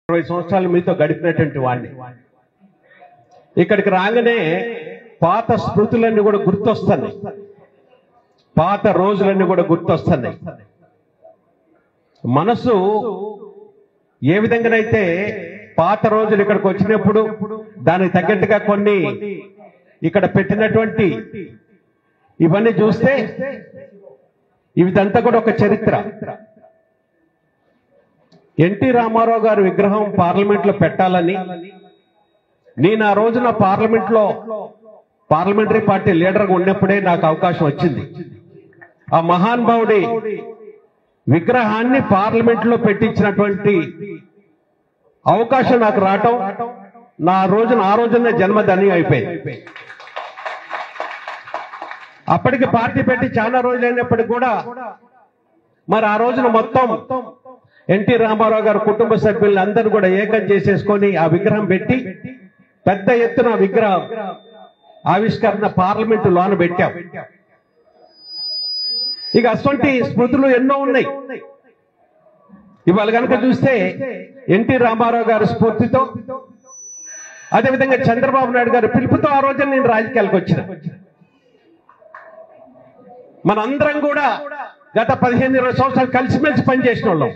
20 సంవత్సరాలు మీతో గడిపినటువంటి వాడిని ఇక్కడికి రాగానే పాత స్మృతులన్నీ కూడా గుర్తొస్తున్నాయి, పాత రోజులన్నీ కూడా గుర్తొస్తున్నాయి. మనసు ఏ విధంగానైతే పాత రోజులు ఇక్కడికి వచ్చినప్పుడు దానికి తగ్గట్టుగా కొన్ని ఇక్కడ పెట్టినటువంటి ఇవన్నీ చూస్తే ఇదంతా కూడా ఒక చరిత్ర. ఎన్టీ రామారావు గారి విగ్రహం పార్లమెంట్ లో పెట్టాలని నేను ఆ రోజున పార్లమెంటరీ పార్టీ లీడర్గా ఉన్నప్పుడే నాకు అవకాశం వచ్చింది. ఆ మహానుభావుడి విగ్రహాన్ని పార్లమెంట్ లో పెట్టించినటువంటి అవకాశం నాకు రావటం ఆ రోజున జన్మధన్యం అయిపోయింది. అప్పటికి పార్టీ పెట్టి చాలా రోజులు అయినప్పటికీ కూడా మరి ఆ రోజున మొత్తం ఎన్టీ రామారావు గారు కుటుంబ సభ్యులను అందరూ కూడా ఏకం చేసేసుకొని ఆ విగ్రహం పెట్టి పెద్ద ఎత్తున విగ్రహం ఆవిష్కరణ పార్లమెంటు లోన పెట్టాం. ఇక అటువంటి స్మృతులు ఎన్నో ఉన్నాయి. ఇవాళ కనుక చూస్తే ఎన్టీ రామారావు గారి స్ఫూర్తితో అదేవిధంగా చంద్రబాబు నాయుడు గారి పిలుపుతో ఆ రోజున నేను రాజకీయాలకు వచ్చిన. మనందరం కూడా గత 15-20 సంవత్సరాలు కలిసిమెలిసి పనిచేసిన వాళ్ళం.